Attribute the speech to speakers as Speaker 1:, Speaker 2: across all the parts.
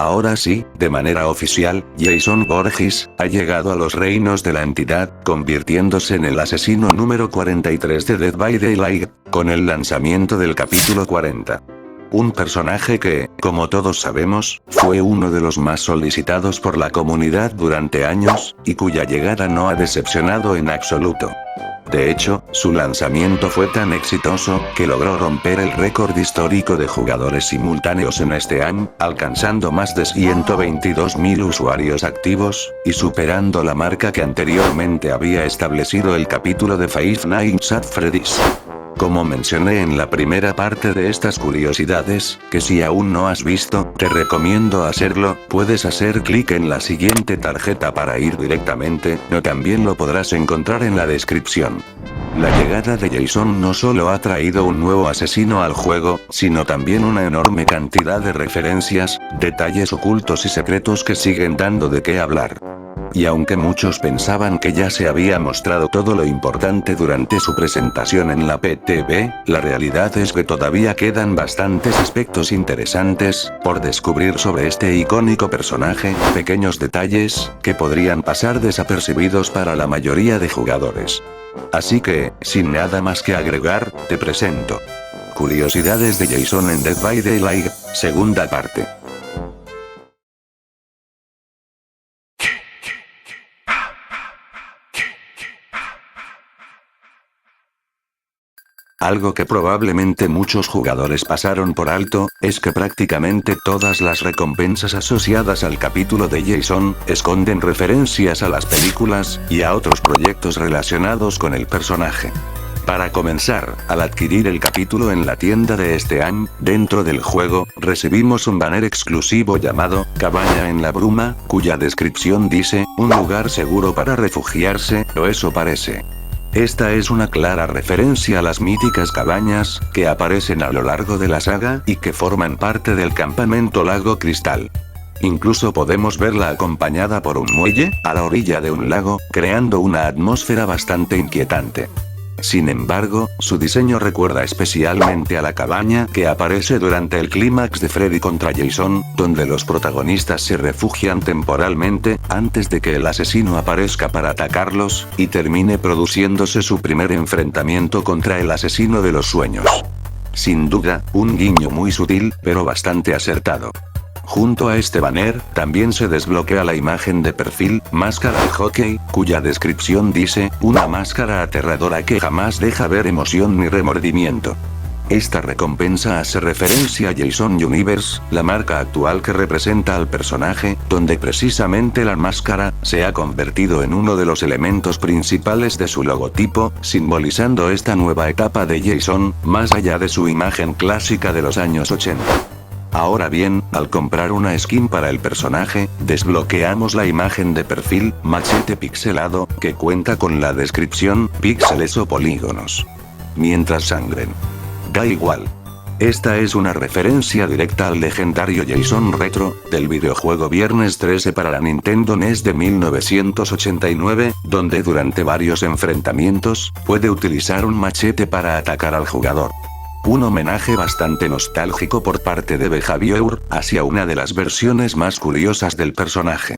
Speaker 1: Ahora sí, de manera oficial, Jason Voorhees ha llegado a los reinos de la entidad, convirtiéndose en el asesino número 43 de Dead by Daylight, con el lanzamiento del capítulo 40. Un personaje que, como todos sabemos, fue uno de los más solicitados por la comunidad durante años, y cuya llegada no ha decepcionado en absoluto. De hecho, su lanzamiento fue tan exitoso, que logró romper el récord histórico de jugadores simultáneos en Steam, alcanzando más de 122.000 usuarios activos, y superando la marca que anteriormente había establecido el capítulo de Five Nights at Freddy's. Como mencioné en la primera parte de estas curiosidades, que si aún no has visto, te recomiendo hacerlo, puedes hacer clic en la siguiente tarjeta para ir directamente, o también lo podrás encontrar en la descripción. La llegada de Jason no solo ha traído un nuevo asesino al juego, sino también una enorme cantidad de referencias, detalles ocultos y secretos que siguen dando de qué hablar. Y aunque muchos pensaban que ya se había mostrado todo lo importante durante su presentación en la PTV, la realidad es que todavía quedan bastantes aspectos interesantes por descubrir sobre este icónico personaje, pequeños detalles que podrían pasar desapercibidos para la mayoría de jugadores. Así que, sin nada más que agregar, te presento Curiosidades de Jason en Dead by Daylight, segunda parte. Algo que probablemente muchos jugadores pasaron por alto, es que prácticamente todas las recompensas asociadas al capítulo de Jason, esconden referencias a las películas, y a otros proyectos relacionados con el personaje. Para comenzar, al adquirir el capítulo en la tienda de Steam, dentro del juego, recibimos un banner exclusivo llamado, Cabaña en la Bruma, cuya descripción dice, un lugar seguro para refugiarse, o eso parece. Esta es una clara referencia a las míticas cabañas, que aparecen a lo largo de la saga, y que forman parte del campamento Lago Cristal. Incluso podemos verla acompañada por un muelle, a la orilla de un lago, creando una atmósfera bastante inquietante. Sin embargo, su diseño recuerda especialmente a la cabaña que aparece durante el clímax de Freddy contra Jason, donde los protagonistas se refugian temporalmente, antes de que el asesino aparezca para atacarlos, y termine produciéndose su primer enfrentamiento contra el asesino de los sueños. Sin duda, un guiño muy sutil, pero bastante acertado. Junto a este banner, también se desbloquea la imagen de perfil, máscara de hockey, cuya descripción dice, una máscara aterradora que jamás deja ver emoción ni remordimiento. Esta recompensa hace referencia a Jason Universe, la marca actual que representa al personaje, donde precisamente la máscara se ha convertido en uno de los elementos principales de su logotipo, simbolizando esta nueva etapa de Jason, más allá de su imagen clásica de los años 80. Ahora bien, al comprar una skin para el personaje, desbloqueamos la imagen de perfil, machete pixelado, que cuenta con la descripción, píxeles o polígonos. Mientras sangren. Da igual. Esta es una referencia directa al legendario Jason Retro, del videojuego Viernes 13 para la Nintendo NES de 1989, donde durante varios enfrentamientos, puede utilizar un machete para atacar al jugador. Un homenaje bastante nostálgico por parte de Behavior, hacia una de las versiones más curiosas del personaje.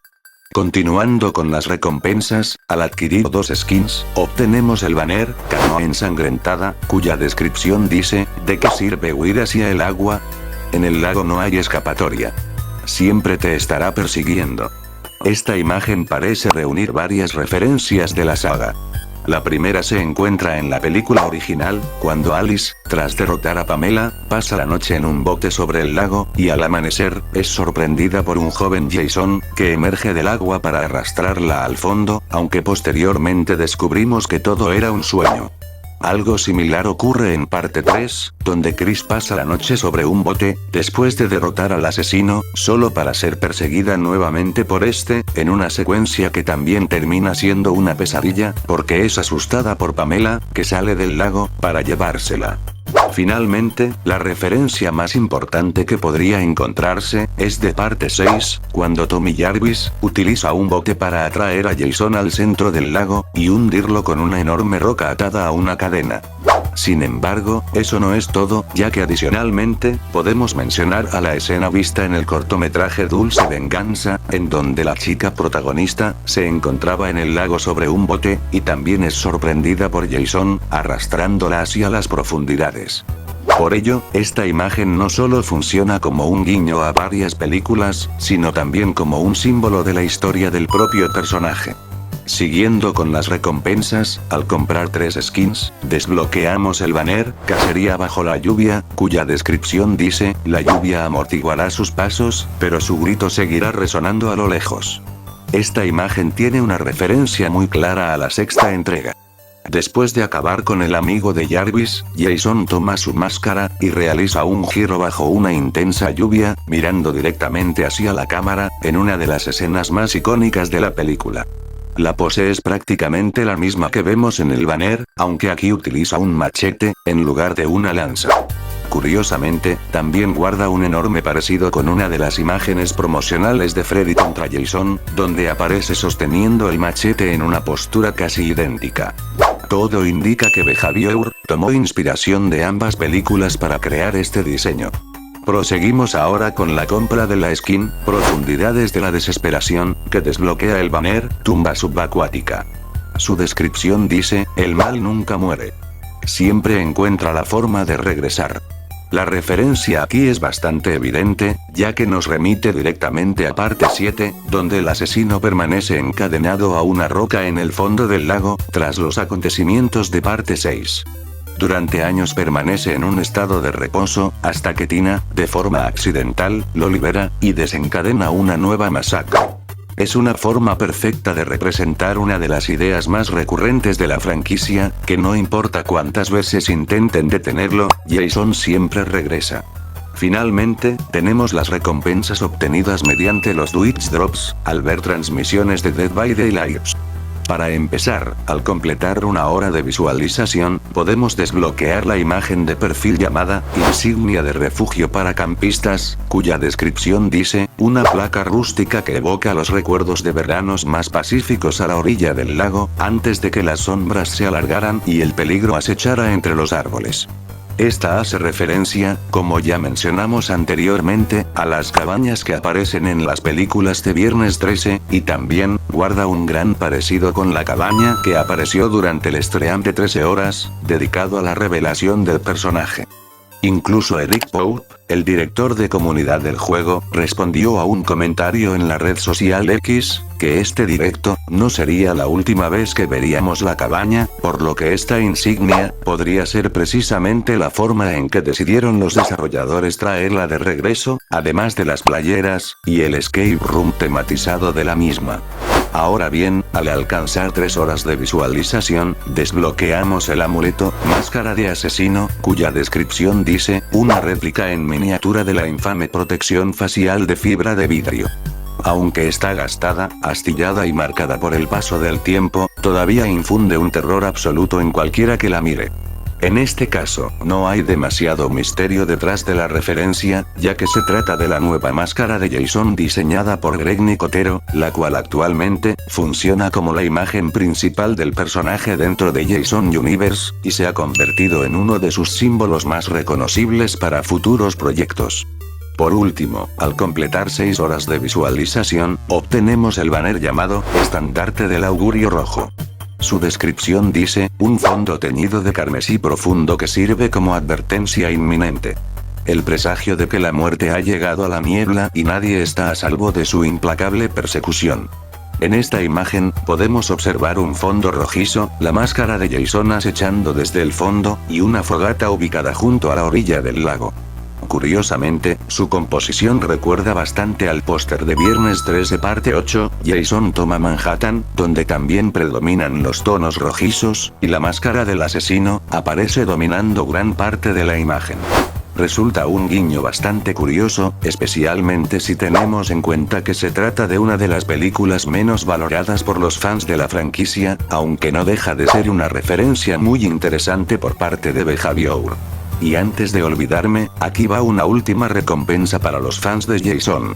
Speaker 1: Continuando con las recompensas, al adquirir dos skins, obtenemos el banner, Canoa ensangrentada, cuya descripción dice, ¿de qué sirve huir hacia el agua? En el lago no hay escapatoria. Siempre te estará persiguiendo. Esta imagen parece reunir varias referencias de la saga. La primera se encuentra en la película original, cuando Alice, tras derrotar a Pamela, pasa la noche en un bote sobre el lago, y al amanecer, es sorprendida por un joven Jason, que emerge del agua para arrastrarla al fondo, aunque posteriormente descubrimos que todo era un sueño. Algo similar ocurre en parte 3, donde Chris pasa la noche sobre un bote, después de derrotar al asesino, solo para ser perseguida nuevamente por este, en una secuencia que también termina siendo una pesadilla, porque es asustada por Pamela, que sale del lago, para llevársela. Finalmente, la referencia más importante que podría encontrarse, es de parte 6, cuando Tommy Jarvis, utiliza un bote para atraer a Jason al centro del lago, y hundirlo con una enorme roca atada a una cadena. Sin embargo, eso no es todo, ya que adicionalmente, podemos mencionar a la escena vista en el cortometraje Dulce Venganza, en donde la chica protagonista, se encontraba en el lago sobre un bote, y también es sorprendida por Jason, arrastrándola hacia las profundidades. Por ello, esta imagen no solo funciona como un guiño a varias películas, sino también como un símbolo de la historia del propio personaje. Siguiendo con las recompensas, al comprar 3 skins, desbloqueamos el banner, Cacería bajo la lluvia, cuya descripción dice, la lluvia amortiguará sus pasos, pero su grito seguirá resonando a lo lejos. Esta imagen tiene una referencia muy clara a la sexta entrega. Después de acabar con el amigo de Jarvis, Jason toma su máscara, y realiza un giro bajo una intensa lluvia, mirando directamente hacia la cámara, en una de las escenas más icónicas de la película. La pose es prácticamente la misma que vemos en el banner, aunque aquí utiliza un machete, en lugar de una lanza. Curiosamente, también guarda un enorme parecido con una de las imágenes promocionales de Freddy contra Jason, donde aparece sosteniendo el machete en una postura casi idéntica. Todo indica que Behavior tomó inspiración de ambas películas para crear este diseño. Proseguimos ahora con la compra de la skin, Profundidades de la Desesperación, que desbloquea el banner, Tumba Subacuática. Su descripción dice, el mal nunca muere. Siempre encuentra la forma de regresar. La referencia aquí es bastante evidente, ya que nos remite directamente a parte 7, donde el asesino permanece encadenado a una roca en el fondo del lago, tras los acontecimientos de parte 6. Durante años permanece en un estado de reposo, hasta que Tina, de forma accidental, lo libera, y desencadena una nueva masacre. Es una forma perfecta de representar una de las ideas más recurrentes de la franquicia, que no importa cuántas veces intenten detenerlo, Jason siempre regresa. Finalmente, tenemos las recompensas obtenidas mediante los Twitch Drops, al ver transmisiones de Dead by Daylight. Para empezar, al completar una hora de visualización, podemos desbloquear la imagen de perfil llamada Insignia de Refugio para Campistas, cuya descripción dice, una placa rústica que evoca los recuerdos de veranos más pacíficos a la orilla del lago, antes de que las sombras se alargaran y el peligro acechara entre los árboles. Esta hace referencia, como ya mencionamos anteriormente, a las cabañas que aparecen en las películas de Viernes 13, y también, guarda un gran parecido con la cabaña que apareció durante el stream de 13 horas, dedicado a la revelación del personaje. Incluso Eric Pope, el director de comunidad del juego, respondió a un comentario en la red social X, que este directo no sería la última vez que veríamos la cabaña, por lo que esta insignia podría ser precisamente la forma en que decidieron los desarrolladores traerla de regreso, además de las playeras, y el escape room tematizado de la misma. Ahora bien, al alcanzar 3 horas de visualización, desbloqueamos el amuleto, Máscara de Asesino, cuya descripción dice, una réplica en miniatura de la infame protección facial de fibra de vidrio. Aunque está gastada, astillada y marcada por el paso del tiempo, todavía infunde un terror absoluto en cualquiera que la mire. En este caso, no hay demasiado misterio detrás de la referencia, ya que se trata de la nueva máscara de Jason diseñada por Greg Nicotero, la cual actualmente, funciona como la imagen principal del personaje dentro de Jason Universe, y se ha convertido en uno de sus símbolos más reconocibles para futuros proyectos. Por último, al completar 6 horas de visualización, obtenemos el banner llamado, Estandarte del Augurio Rojo. Su descripción dice, un fondo teñido de carmesí profundo que sirve como advertencia inminente. El presagio de que la muerte ha llegado a la niebla y nadie está a salvo de su implacable persecución. En esta imagen, podemos observar un fondo rojizo, la máscara de Jason acechando desde el fondo, y una fogata ubicada junto a la orilla del lago. Curiosamente, su composición recuerda bastante al póster de Viernes 13 parte 8, Jason toma Manhattan, donde también predominan los tonos rojizos, y la máscara del asesino aparece dominando gran parte de la imagen. Resulta un guiño bastante curioso, especialmente si tenemos en cuenta que se trata de una de las películas menos valoradas por los fans de la franquicia, aunque no deja de ser una referencia muy interesante por parte de Behavior. Y antes de olvidarme, aquí va una última recompensa para los fans de Jason.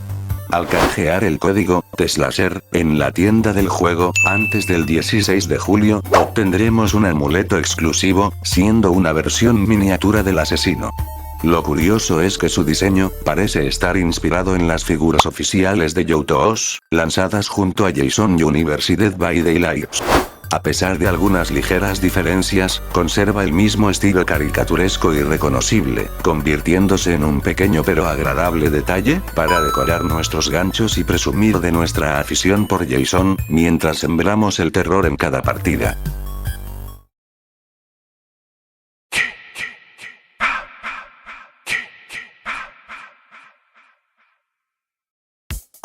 Speaker 1: Al canjear el código Teslasher, en la tienda del juego, antes del 16 de julio, obtendremos un amuleto exclusivo, siendo una versión miniatura del asesino. Lo curioso es que su diseño, parece estar inspirado en las figuras oficiales de Youthos, lanzadas junto a Jason Universe y Dead by Daylight. A pesar de algunas ligeras diferencias, conserva el mismo estilo caricaturesco y reconocible, convirtiéndose en un pequeño pero agradable detalle, para decorar nuestros ganchos y presumir de nuestra afición por Jason, mientras sembramos el terror en cada partida.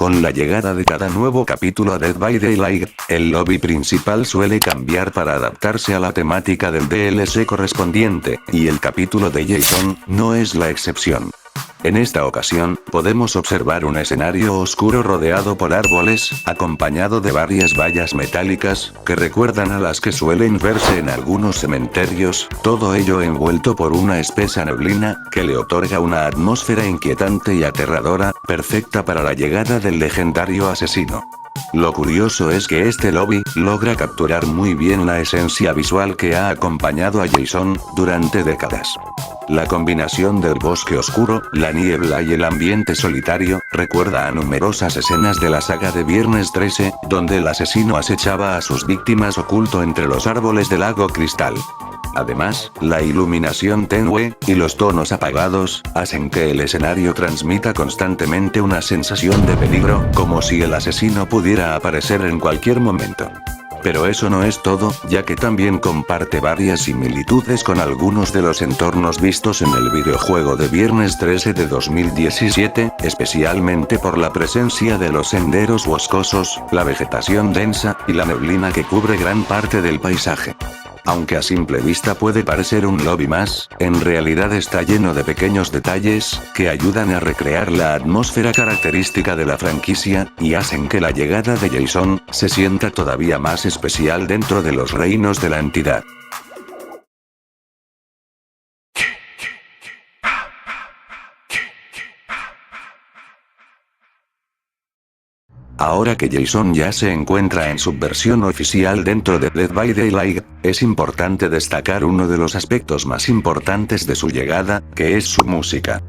Speaker 1: Con la llegada de cada nuevo capítulo a Dead by Daylight, el lobby principal suele cambiar para adaptarse a la temática del DLC correspondiente, y el capítulo de Jason no es la excepción. En esta ocasión, podemos observar un escenario oscuro rodeado por árboles, acompañado de varias vallas metálicas, que recuerdan a las que suelen verse en algunos cementerios, todo ello envuelto por una espesa neblina, que le otorga una atmósfera inquietante y aterradora, perfecta para la llegada del legendario asesino. Lo curioso es que este lobby logra capturar muy bien la esencia visual que ha acompañado a Jason durante décadas. La combinación del bosque oscuro, la niebla y el ambiente solitario, recuerda a numerosas escenas de la saga de Viernes 13, donde el asesino acechaba a sus víctimas oculto entre los árboles del lago Cristal. Además, la iluminación tenue, y los tonos apagados, hacen que el escenario transmita constantemente una sensación de peligro, como si el asesino pudiera aparecer en cualquier momento. Pero eso no es todo, ya que también comparte varias similitudes con algunos de los entornos vistos en el videojuego de Viernes 13 de 2017, especialmente por la presencia de los senderos boscosos, la vegetación densa, y la neblina que cubre gran parte del paisaje. Aunque a simple vista puede parecer un lobby más, en realidad está lleno de pequeños detalles, que ayudan a recrear la atmósfera característica de la franquicia, y hacen que la llegada de Jason se sienta todavía más especial dentro de los reinos de la entidad. Ahora que Jason ya se encuentra en su versión oficial dentro de Dead by Daylight, es importante destacar uno de los aspectos más importantes de su llegada, que es su música.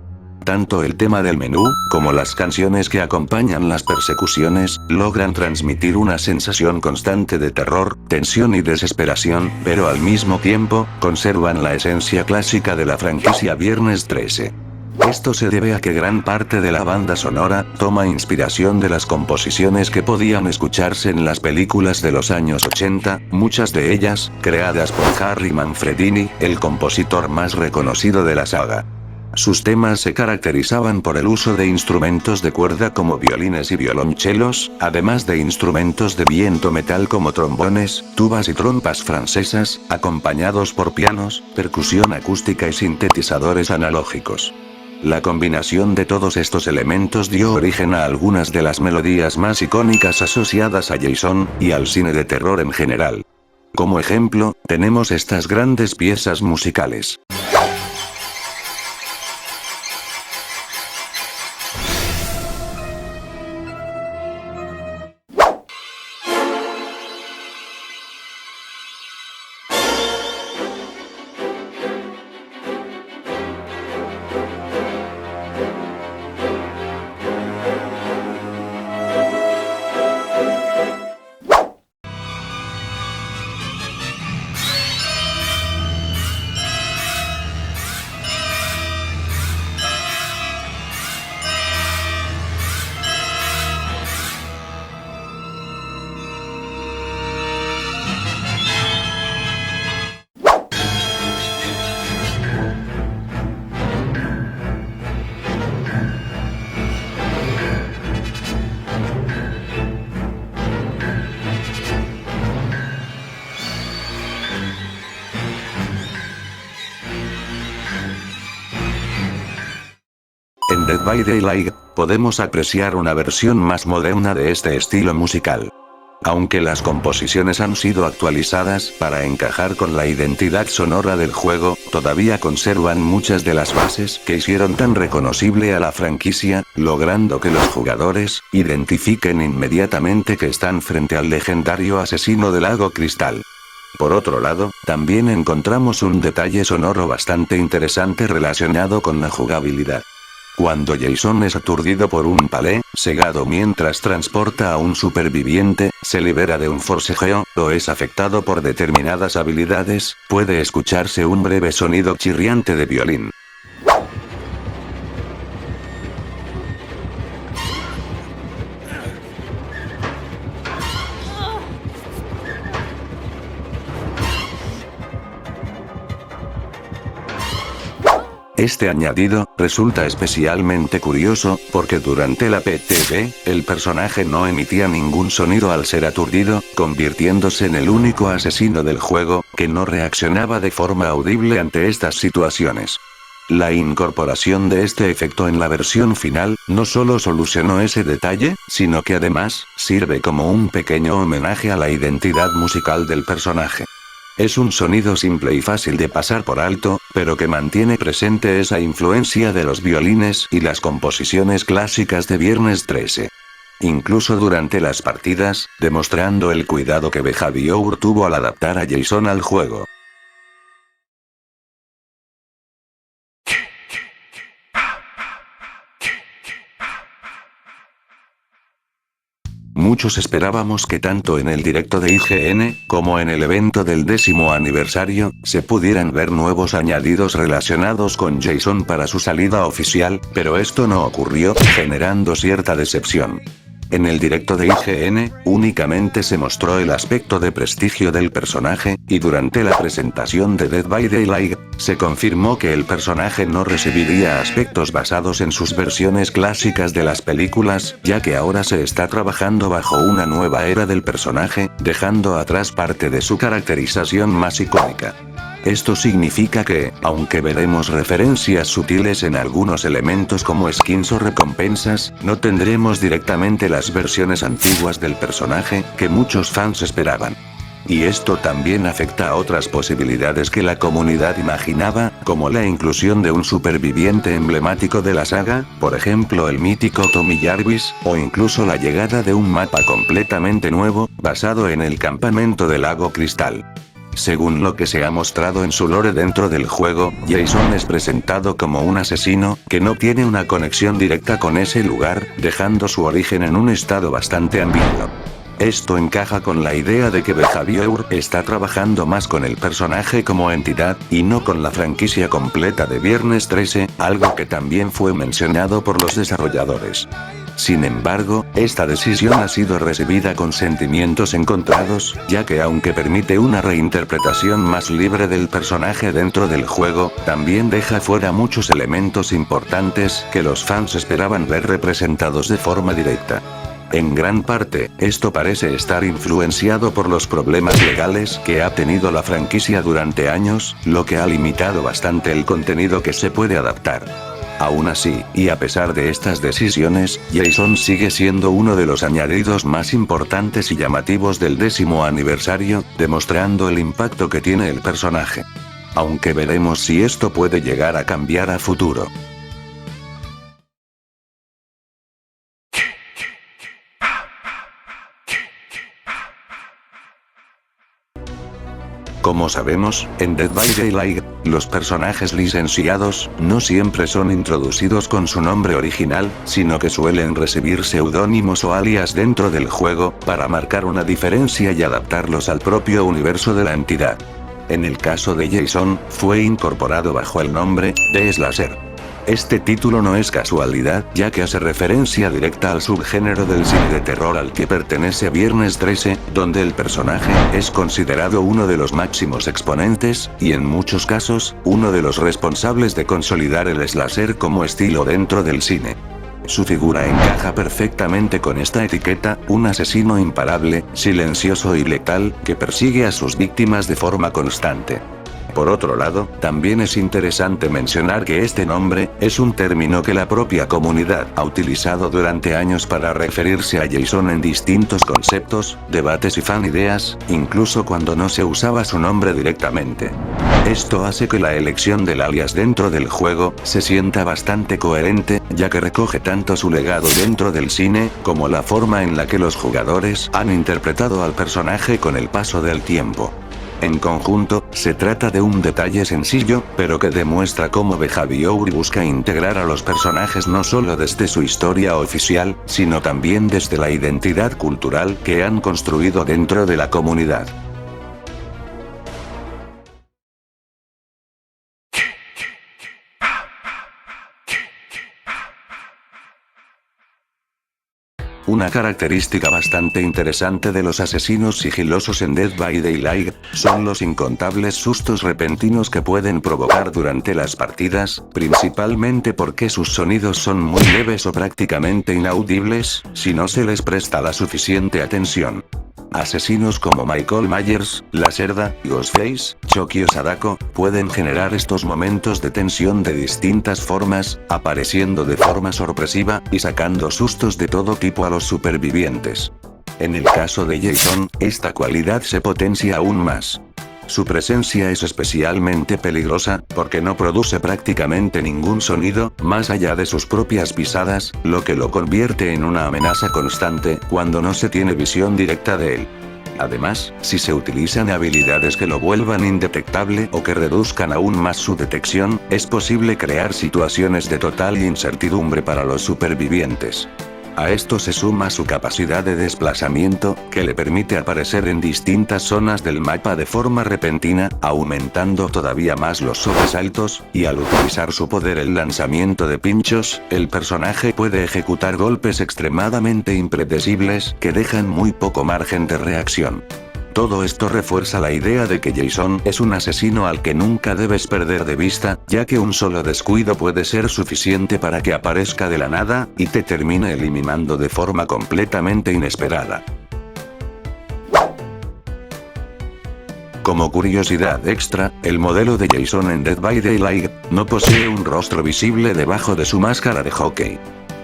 Speaker 1: Tanto el tema del menú, como las canciones que acompañan las persecuciones, logran transmitir una sensación constante de terror, tensión y desesperación, pero al mismo tiempo, conservan la esencia clásica de la franquicia Viernes 13. Esto se debe a que gran parte de la banda sonora toma inspiración de las composiciones que podían escucharse en las películas de los años 80, muchas de ellas creadas por Harry Manfredini, el compositor más reconocido de la saga. Sus temas se caracterizaban por el uso de instrumentos de cuerda como violines y violonchelos, además de instrumentos de viento metal como trombones, tubas y trompas francesas, acompañados por pianos, percusión acústica y sintetizadores analógicos. La combinación de todos estos elementos dio origen a algunas de las melodías más icónicas asociadas a Jason, y al cine de terror en general. Como ejemplo, tenemos estas grandes piezas musicales. En Dead by Daylight, podemos apreciar una versión más moderna de este estilo musical. Aunque las composiciones han sido actualizadas para encajar con la identidad sonora del juego, todavía conservan muchas de las bases que hicieron tan reconocible a la franquicia, logrando que los jugadores identifiquen inmediatamente que están frente al legendario asesino del lago Cristal. Por otro lado, también encontramos un detalle sonoro bastante interesante relacionado con la jugabilidad. Cuando Jason es aturdido por un palé cegado mientras transporta a un superviviente, se libera de un forcejeo, o es afectado por determinadas habilidades, puede escucharse un breve sonido chirriante de violín. Este añadido resulta especialmente curioso, porque durante la PTV, el personaje no emitía ningún sonido al ser aturdido, convirtiéndose en el único asesino del juego que no reaccionaba de forma audible ante estas situaciones. La incorporación de este efecto en la versión final, no solo solucionó ese detalle, sino que además, sirve como un pequeño homenaje a la identidad musical del personaje. Es un sonido simple y fácil de pasar por alto, pero que mantiene presente esa influencia de los violines y las composiciones clásicas de Viernes 13. Incluso durante las partidas, demostrando el cuidado que Behavior tuvo al adaptar a Jason al juego. Muchos esperábamos que tanto en el directo de IGN, como en el evento del 10º aniversario, se pudieran ver nuevos añadidos relacionados con Jason para su salida oficial, pero esto no ocurrió, generando cierta decepción. En el directo de IGN, únicamente se mostró el aspecto de prestigio del personaje, y durante la presentación de Dead by Daylight, se confirmó que el personaje no recibiría aspectos basados en sus versiones clásicas de las películas, ya que ahora se está trabajando bajo una nueva era del personaje, dejando atrás parte de su caracterización más icónica. Esto significa que, aunque veremos referencias sutiles en algunos elementos como skins o recompensas, no tendremos directamente las versiones antiguas del personaje que muchos fans esperaban. Y esto también afecta a otras posibilidades que la comunidad imaginaba, como la inclusión de un superviviente emblemático de la saga, por ejemplo el mítico Tommy Jarvis, o incluso la llegada de un mapa completamente nuevo, basado en el campamento del lago Cristal. Según lo que se ha mostrado en su lore dentro del juego, Jason es presentado como un asesino que no tiene una conexión directa con ese lugar, dejando su origen en un estado bastante ambiguo. Esto encaja con la idea de que Behavior está trabajando más con el personaje como entidad, y no con la franquicia completa de Viernes 13, algo que también fue mencionado por los desarrolladores. Sin embargo, esta decisión ha sido recibida con sentimientos encontrados, ya que aunque permite una reinterpretación más libre del personaje dentro del juego, también deja fuera muchos elementos importantes que los fans esperaban ver representados de forma directa. En gran parte, esto parece estar influenciado por los problemas legales que ha tenido la franquicia durante años, lo que ha limitado bastante el contenido que se puede adaptar. Aún así, y a pesar de estas decisiones, Jason sigue siendo uno de los añadidos más importantes y llamativos del 10º aniversario, demostrando el impacto que tiene el personaje. Aunque veremos si esto puede llegar a cambiar a futuro. Como sabemos, en Dead by Daylight, los personajes licenciados no siempre son introducidos con su nombre original, sino que suelen recibir seudónimos o alias dentro del juego, para marcar una diferencia y adaptarlos al propio universo de la entidad. En el caso de Jason, fue incorporado bajo el nombre de Slasher. Este título no es casualidad, ya que hace referencia directa al subgénero del cine de terror al que pertenece Viernes 13, donde el personaje es considerado uno de los máximos exponentes, y en muchos casos, uno de los responsables de consolidar el slasher como estilo dentro del cine. Su figura encaja perfectamente con esta etiqueta, un asesino imparable, silencioso y letal, que persigue a sus víctimas de forma constante. Por otro lado, también es interesante mencionar que este nombre, es un término que la propia comunidad ha utilizado durante años para referirse a Jason en distintos conceptos, debates y fan ideas, incluso cuando no se usaba su nombre directamente. Esto hace que la elección del alias dentro del juego, se sienta bastante coherente, ya que recoge tanto su legado dentro del cine, como la forma en la que los jugadores han interpretado al personaje con el paso del tiempo. En conjunto, se trata de un detalle sencillo, pero que demuestra cómo Behavior busca integrar a los personajes no solo desde su historia oficial, sino también desde la identidad cultural que han construido dentro de la comunidad. Una característica bastante interesante de los asesinos sigilosos en Dead by Daylight, son los incontables sustos repentinos que pueden provocar durante las partidas, principalmente porque sus sonidos son muy leves o prácticamente inaudibles, si no se les presta la suficiente atención. Asesinos como Michael Myers, La Cerda, Ghostface, Chucky o Sadako, pueden generar estos momentos de tensión de distintas formas, apareciendo de forma sorpresiva, y sacando sustos de todo tipo a los supervivientes. En el caso de Jason, esta cualidad se potencia aún más. Su presencia es especialmente peligrosa, porque no produce prácticamente ningún sonido, más allá de sus propias pisadas, lo que lo convierte en una amenaza constante, cuando no se tiene visión directa de él. Además, si se utilizan habilidades que lo vuelvan indetectable o que reduzcan aún más su detección, es posible crear situaciones de total incertidumbre para los supervivientes. A esto se suma su capacidad de desplazamiento, que le permite aparecer en distintas zonas del mapa de forma repentina, aumentando todavía más los sobresaltos, y al utilizar su poder el lanzamiento de pinchos, el personaje puede ejecutar golpes extremadamente impredecibles, que dejan muy poco margen de reacción. Todo esto refuerza la idea de que Jason es un asesino al que nunca debes perder de vista, ya que un solo descuido puede ser suficiente para que aparezca de la nada, y te termine eliminando de forma completamente inesperada. Como curiosidad extra, el modelo de Jason en Dead by Daylight no posee un rostro visible debajo de su máscara de hockey.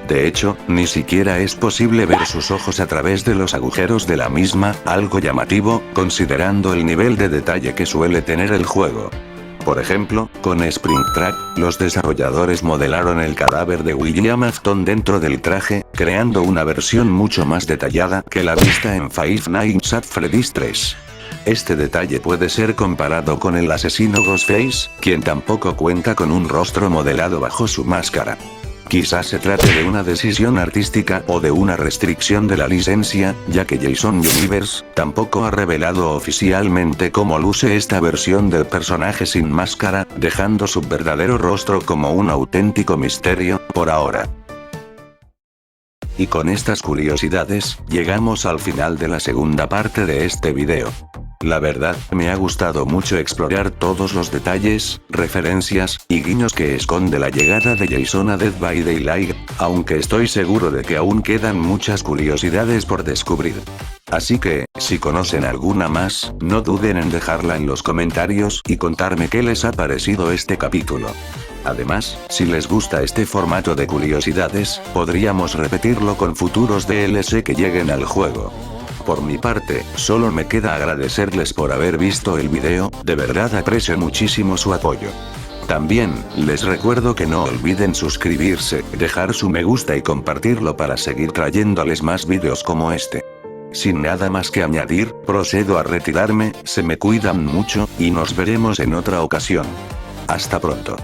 Speaker 1: De hecho, ni siquiera es posible ver sus ojos a través de los agujeros de la misma, algo llamativo, considerando el nivel de detalle que suele tener el juego. Por ejemplo, con Springtrap, los desarrolladores modelaron el cadáver de William Afton dentro del traje, creando una versión mucho más detallada que la vista en Five Nights at Freddy's 3. Este detalle puede ser comparado con el asesino Ghostface, quien tampoco cuenta con un rostro modelado bajo su máscara. Quizás se trate de una decisión artística o de una restricción de la licencia, ya que Jason Universe tampoco ha revelado oficialmente cómo luce esta versión del personaje sin máscara, dejando su verdadero rostro como un auténtico misterio, por ahora. Y con estas curiosidades, llegamos al final de la segunda parte de este video. La verdad, me ha gustado mucho explorar todos los detalles, referencias, y guiños que esconde la llegada de Jason a Dead by Daylight, aunque estoy seguro de que aún quedan muchas curiosidades por descubrir. Así que, si conocen alguna más, no duden en dejarla en los comentarios y contarme qué les ha parecido este capítulo. Además, si les gusta este formato de curiosidades, podríamos repetirlo con futuros DLC que lleguen al juego. Por mi parte, solo me queda agradecerles por haber visto el video, de verdad aprecio muchísimo su apoyo. También, les recuerdo que no olviden suscribirse, dejar su me gusta y compartirlo para seguir trayéndoles más vídeos como este. Sin nada más que añadir, procedo a retirarme, se me cuidan mucho, y nos veremos en otra ocasión. Hasta pronto.